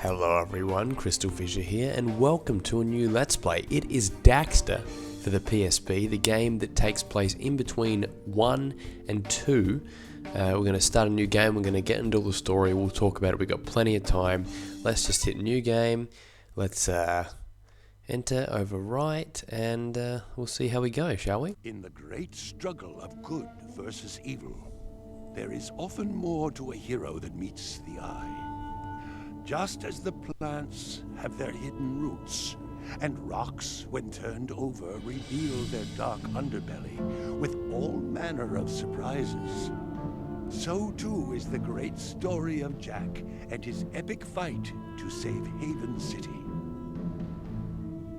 Hello everyone, CrystalFissure here, and welcome to a new Let's Play. It is Daxter for the PSP, the game that takes place in between 1 and 2. We're going to start a new game, we're going to get into all the story, we'll talk about it, we've got plenty of time. Let's just hit new game, let's enter, overwrite, and we'll see how we go, shall we? In the great struggle of good versus evil, there is often more to a hero than meets the eye. Just as the plants have their hidden roots, and rocks, when turned over, reveal their dark underbelly with all manner of surprises, so too is the great story of Jak and his epic fight to save Haven City.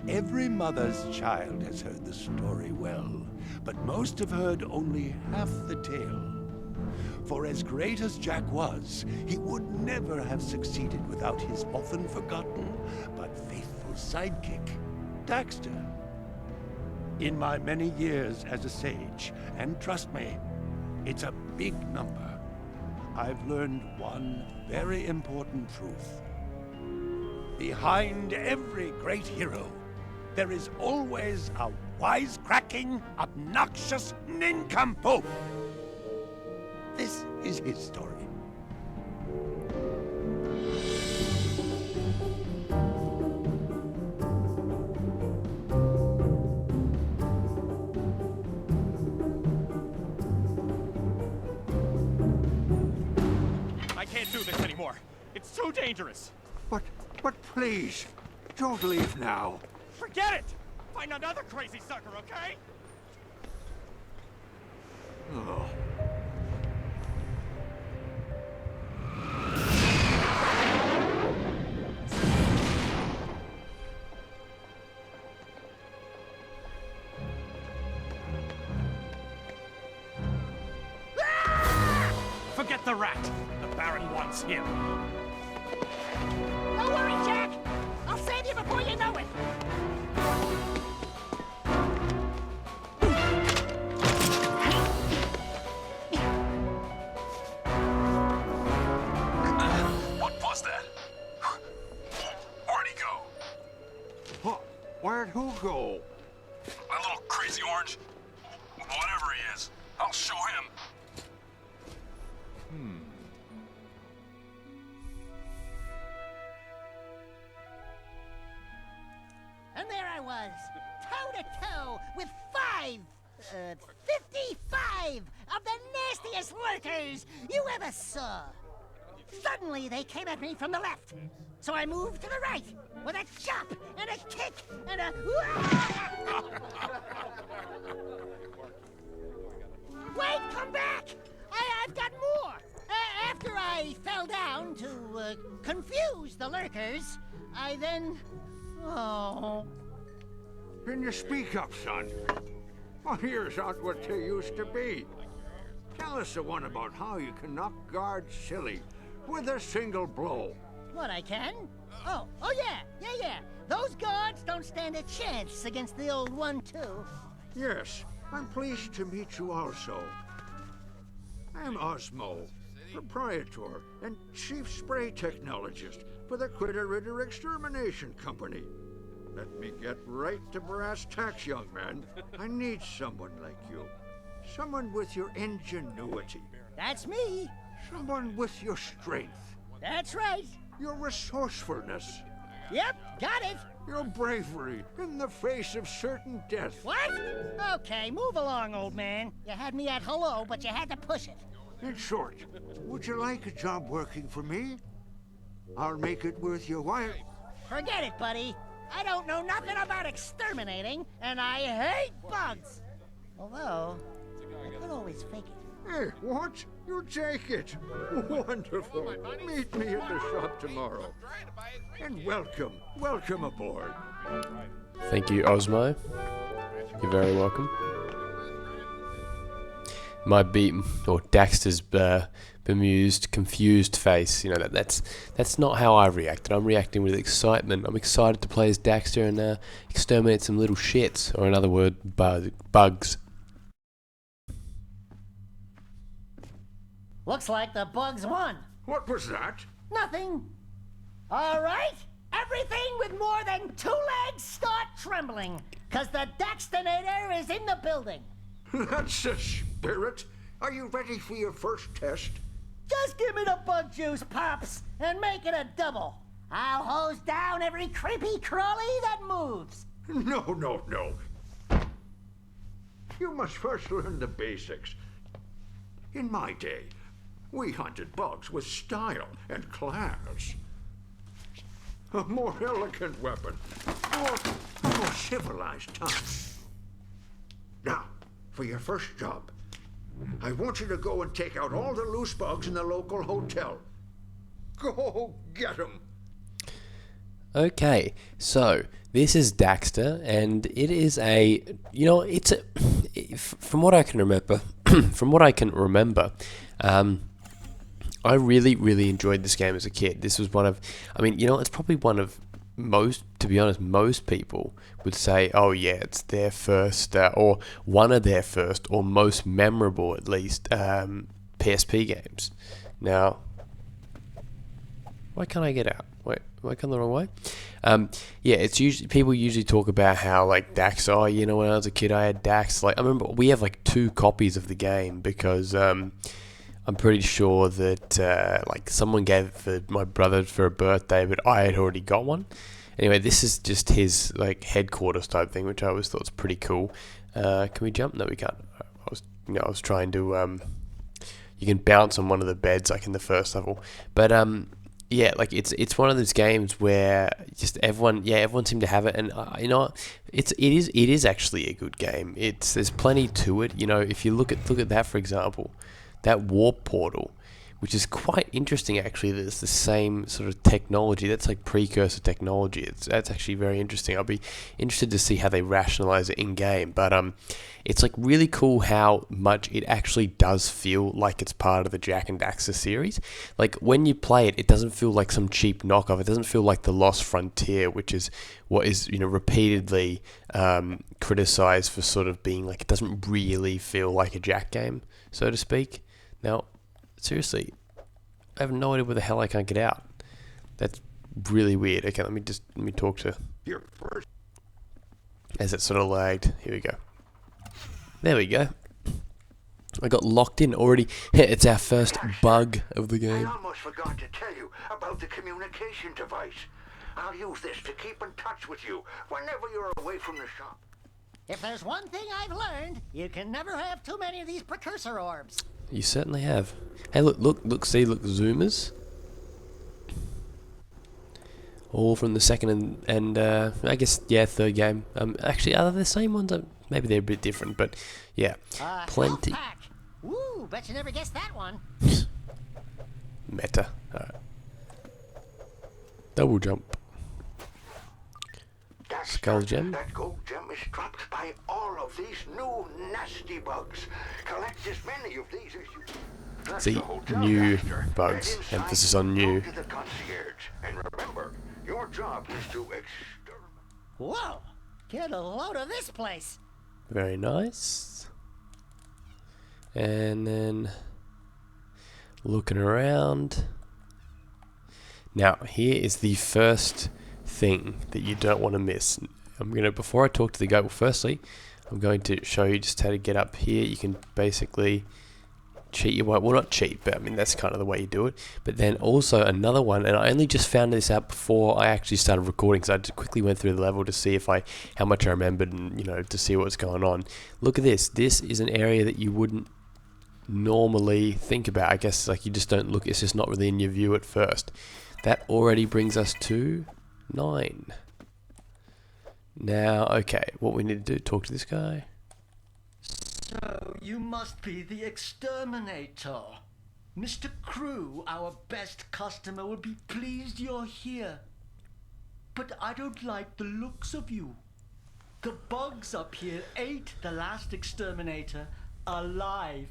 Every mother's child has heard the story well, but most have heard only half the tale. For as great as Jak was, he would never have succeeded without his often forgotten but faithful sidekick, Daxter. In my many years as a sage, and trust me, it's a big number, I've learned one very important truth. Behind every great hero, there is always a wisecracking, obnoxious nincompoop. This is his story. I can't do this anymore. It's too dangerous. But please, don't leave now. Forget it! Find another crazy sucker, okay? Oh. Forget the rat. The Baron wants him. Don't worry, Jak! I'll save you before you know it! What was that? Where'd he go? Where'd who go? That little crazy orange? Whatever he is, I'll show him. And there I was, toe-to-toe with 55 of the nastiest lurkers you ever saw. Suddenly, they came at me from the left, so I moved to the right with a chop and a kick and a... Wait, come back! I've got more! After I fell down to confuse the lurkers, I then... Oh. Can you speak up, son? My ears aren't what they used to be. Tell us the one about how you can knock guards silly with a single blow. What, I can? Oh, yeah. Those guards don't stand a chance against the old one, too. Yes, I'm pleased to meet you also. I'm Osmo, proprietor and chief spray technologist for the Critter Extermination Company. Let me get right to brass tacks, young man. I need someone like you. Someone with your ingenuity. That's me. Someone with your strength. That's right. Your resourcefulness. Yep, got it. Your bravery in the face of certain death. What? Okay, move along, old man. You had me at hello, but you had to push it. In short, would you like a job working for me? I'll make it worth your while. Forget it, buddy. I don't know nothing about exterminating, and I hate bugs. Although, I could always fake it. Hey, what? You take it. Wonderful. Meet me at the shop tomorrow. And welcome aboard. Thank you, Osmo. You're very welcome. My Daxter's bemused, confused face, you know, that's not how I reacted. I'm reacting with excitement. I'm excited to play as Daxter and exterminate some little shits, or in other words, bugs. Looks like the bugs won. What was that? Nothing. All right, everything with more than 2 legs start trembling, because the Daxtonator is in the building. That's the spirit. Are you ready for your first test? Just give me the bug juice, Pops, and make it a double. I'll hose down every creepy crawly that moves. No. You must first learn the basics. In my day, we hunted bugs with style and class. A more elegant weapon, a more civilized time. Now, for your first job, I want you to go and take out all the loose bugs in the local hotel. Go get them. Okay, so this is Daxter, and it is from what I can remember, I really enjoyed this game as a kid. This was it's probably one of most people would say, oh yeah, it's their first, or one of their first, or most memorable at least, PSP games. Now, why can't I get out? Wait, am I coming the wrong way? It's usually, people usually talk about how, like, Dax, when I was a kid I had Dax. Like, I remember we have like 2 copies of the game because I'm pretty sure that someone gave it for my brother for a birthday, but I had already got one. Anyway, this is just his like headquarters type thing, which I always thought was pretty cool. Can we jump? No, we can't. I was trying to. You can bounce on one of the beds like in the first level, but it's one of those games where just everyone seemed to have it, and it is actually a good game. There's plenty to it. If you look at that, for example, that warp portal, which is quite interesting actually. There's the same sort of technology. That's like Precursor technology. That's actually very interesting. I'll be interested to see how they rationalize it in game. But it's like really cool how much it actually does feel like it's part of the Jak and Daxter series. Like when you play it, it doesn't feel like some cheap knockoff. It doesn't feel like the Lost Frontier, which is what is repeatedly criticized for sort of being like, it doesn't really feel like a Jak game, so to speak. Now, seriously, I have no idea where the hell I can't get out. That's really weird. Okay, let me talk to... Your first. As it sort of lagged. Here we go. There we go. I got locked in already. It's our first bug of the game. I almost forgot to tell you about the communication device. I'll use this to keep in touch with you whenever you're away from the shop. If there's one thing I've learned, you can never have too many of these precursor orbs. You certainly have. Hey, look, zoomers. All from the second and I guess, third game. Actually, are they the same ones? Maybe they're a bit different, but yeah, plenty. Health pack. Woo, bet you never guessed that one. Meta. Alright. Double jump. Skull gem. That gold gem is dropped by all of these new nasty bugs. Collect as many of these as you... See, new bugs. Emphasis on new. To the concierge. And remember, your job is to exterminate. Whoa! Get a load of this place. Very nice. And then looking around. Now, here is the first thing that you don't want to miss. Before I talk to the goat, firstly, I'm going to show you just how to get up here. You can basically cheat your way. Well, not cheat, but I mean, that's kind of the way you do it. But then also another one, and I only just found this out before I actually started recording, because I just quickly went through the level to see how much I remembered, and to see what's going on. Look at this. This is an area that you wouldn't normally think about. I guess like you just don't look. It's just not really in your view at first. That already brings us to 9. Now, okay, what we need to do, talk to this guy. So, you must be the exterminator. Mr. Crew, our best customer, will be pleased you're here. But I don't like the looks of you. The bugs up here ate the last exterminator alive.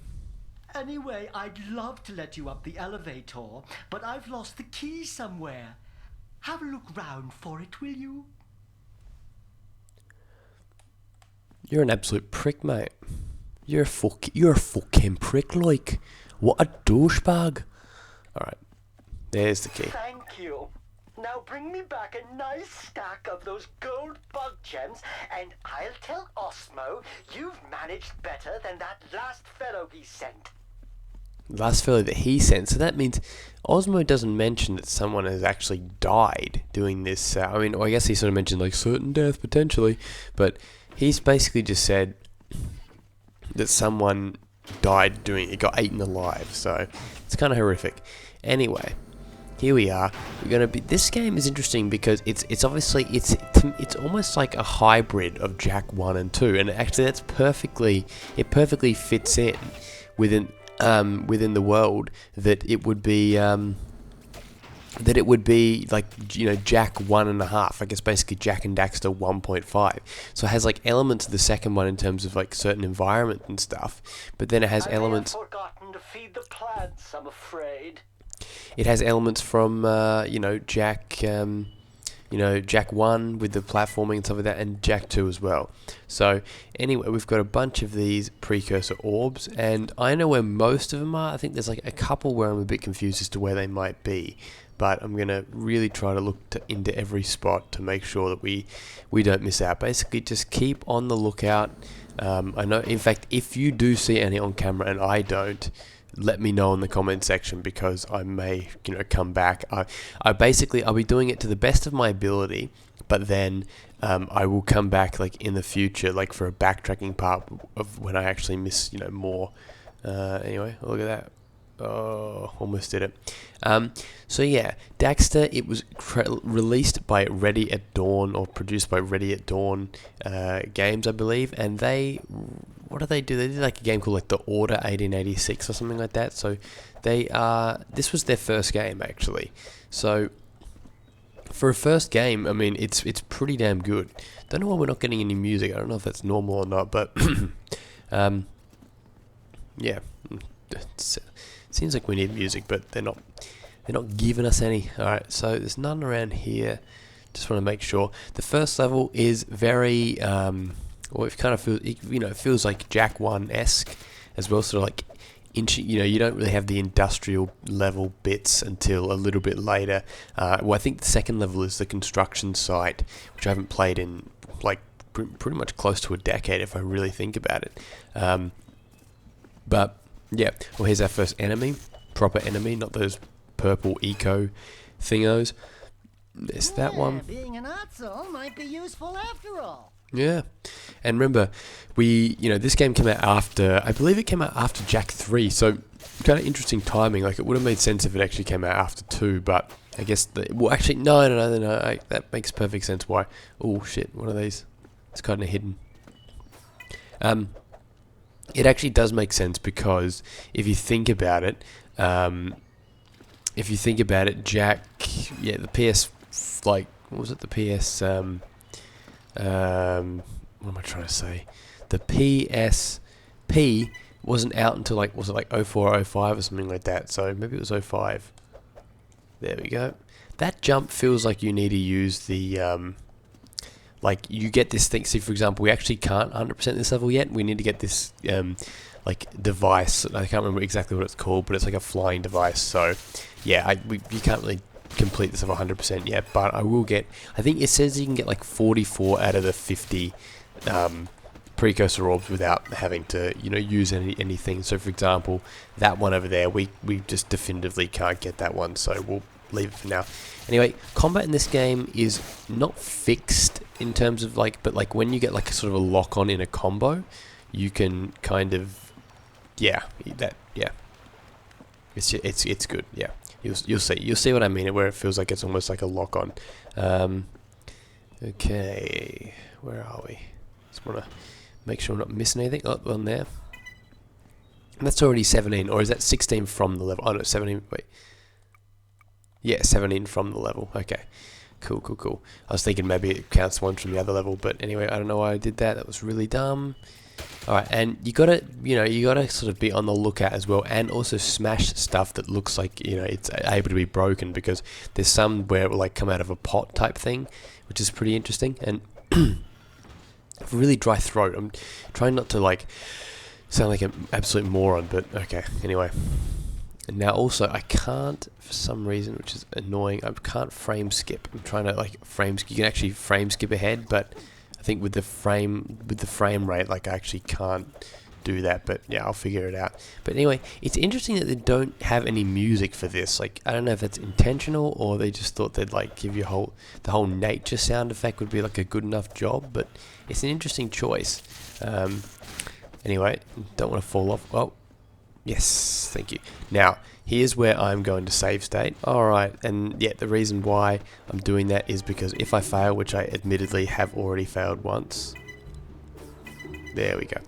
Anyway, I'd love to let you up the elevator, but I've lost the key somewhere. Have a look round for it, will you? You're an absolute prick, mate. You're a fucking prick, like. What a douchebag. Alright. There's the key. Thank you. Now bring me back a nice stack of those gold bug gems, and I'll tell Osmo you've managed better than that last fellow he sent. Last fellow that he sent. So that means Osmo doesn't mention that someone has actually died doing this. I mean, I guess he sort of mentioned like certain death potentially, but he's basically just said that someone died doing it, got eaten alive. So it's kind of horrific. Anyway, here we are. We're gonna be. This game is interesting because it's obviously it's almost like a hybrid of Jak 1 and 2, and actually it perfectly fits in within the world that it would be like, you know, Jak 1.5. I guess basically Jak and Daxter 1.5. So it has like elements of the second one in terms of like certain environment and stuff, but then it has elements. I have forgotten to feed the plants, I'm afraid. It has elements from Jak 1 with the platforming and stuff like that, and Jak 2 as well. So anyway, we've got a bunch of these precursor orbs, and I know where most of them are. I think there's like a couple where I'm a bit confused as to where they might be, but I'm going to really try to look into every spot to make sure that we don't miss out. Basically, just keep on the lookout. I know, in fact, if you do see any on camera and I don't, let me know in the comment section, because I may, come back. I'll be doing it to the best of my ability, but then I will come back like in the future, like for a backtracking part of when I actually miss, more. Anyway, look at that. Oh, almost did it. So yeah, Daxter, it was released by Ready at Dawn, or produced by Ready at Dawn Games, I believe, and what do? They did like a game called like The Order 1886 or something like that. So this was their first game actually. So for a first game, I mean, it's pretty damn good. Don't know why we're not getting any music. I don't know if that's normal or not, but yeah, seems like we need music, but they're not giving us any. All right, so there's none around here. Just want to make sure. The first level is very it kind of feels, it feels like Jak 1-esque as well, sort of like you don't really have the industrial level bits until a little bit later. I think the second level is the construction site, which I haven't played in like pretty much close to a decade if I really think about it. But yeah, well, here's our first enemy, proper enemy, not those purple eco thingos. It's that one. Being an ottsel might be useful after all. Yeah, and remember, this game came out after, I believe it came out after Jak 3, so kind of interesting timing. Like, it would have made sense if it actually came out after 2, but I guess, no, that makes perfect sense why. Oh shit, one of these, it's kind of hidden. It actually does make sense, because if you think about it, Jak, the PS, like, what was it, the PS, what am I trying to say? The PSP wasn't out until like, was it like 04 or 05 or something like that? So maybe it was 05. There we go. That jump feels like you need to use the like you get this thing. See, for example, we actually can't 100% this level yet. We need to get this like device. I can't remember exactly what it's called, but it's like a flying device. So yeah, you can't really complete this level 100% yet, but I will get, I think it says you can get like 44 out of the 50 precursor orbs without having to use anything. So for example, that one over there, we just definitively can't get that one, so we'll leave it for now. Anyway, combat in this game is not fixed in terms of like, but like when you get like a sort of a lock on in a combo, you can kind of it's good. Yeah, you'll see what I mean, where it feels like it's almost like a lock on. Okay, where are we? Just want to make sure I'm not missing anything. Oh, on there. And that's already 17, or is that 16 from the level? Oh no, 17. Wait. Yeah, 17 from the level. Okay, cool. I was thinking maybe it counts one from the other level, but anyway, I don't know why I did that. That was really dumb. All right, and you gotta sort of be on the lookout as well, and also smash stuff that looks like it's able to be broken, because there's some where it will like come out of a pot type thing, which is pretty interesting. And I have a really dry throat. I'm trying not to like sound like an absolute moron, but okay. Anyway, And now also I can't, for some reason, which is annoying, I can't frame skip. I'm trying to like frame skip. You can actually frame skip ahead, but I think with the frame rate, like I actually can't do that. But yeah, I'll figure it out. But anyway, it's interesting that they don't have any music for this. Like, I don't know if that's intentional or they just thought they'd like give you the whole nature sound effect would be like a good enough job. But it's an interesting choice. Anyway, don't want to fall off. Oh, yes, thank you. Now, here's where I'm going to save state. Alright, and yeah, the reason why I'm doing that is because if I fail, which I admittedly have already failed once. There we go.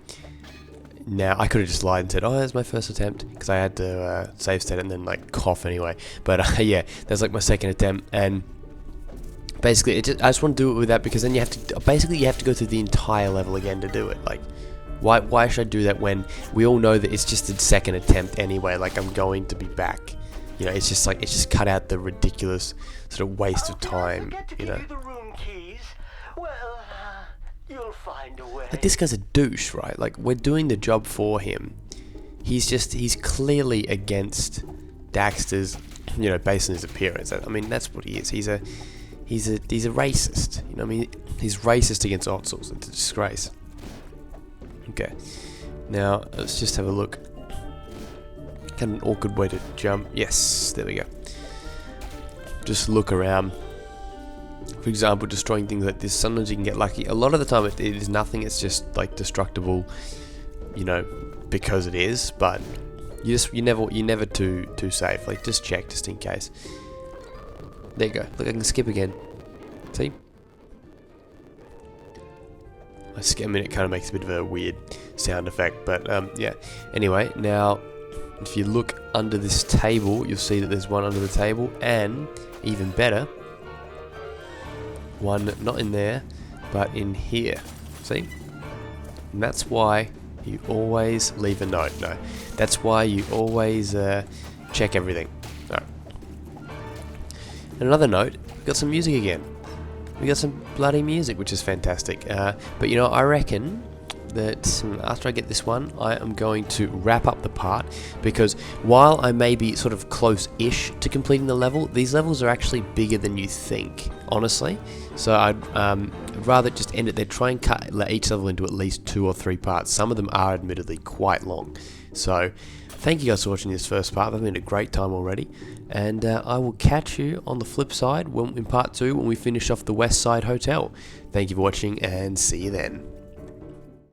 Now, I could have just lied and said, oh, that's my first attempt, because I had to save state and then like cough anyway. But yeah, that's like my second attempt, and basically, I just want to do it with that because then you have to, basically you have to go through the entire level again to do it. Like, why should I do that when we all know that it's just a second attempt anyway? Like, I'm going to be back. You know, it's just like, it's just cut out the ridiculous sort of waste of time, you know. Well, you'll find a way. Like, this guy's a douche, right? Like, we're doing the job for him. He's clearly against Daxter's, you know, based on his appearance. I mean, that's what he is. He's a racist. You know what I mean? He's racist against ottsels. It's a disgrace. Okay, now let's just have a look. Kind of an awkward way to jump. Yes, there we go. Just look around. For example, destroying things like this. Sometimes you can get lucky. A lot of the time it is nothing. It's just like destructible, you know, because it is. But you're never too safe. Like, just check just in case. There you go. Look, I can skip again. See? I mean, it kind of makes a bit of a weird sound effect, but yeah. Anyway, now, if you look under this table, you'll see that there's one under the table, and even better, one not in there, but in here. See? And that's why you always leave a note. No, that's why you always check everything. No. And another note, we've got some music again. We got some bloody music, which is fantastic. But you know, I reckon that after I get this one, I am going to wrap up the part, because while I may be sort of close-ish to completing the level, these levels are actually bigger than you think, honestly. So I'd rather just end it there. Try and cut each level into at least 2 or 3 parts. Some of them are admittedly quite long. So thank you guys for watching this first part. I've had a great time already. And I will catch you on the flip side in part 2 when we finish off the Westside Hotel. Thank you for watching, and see you then.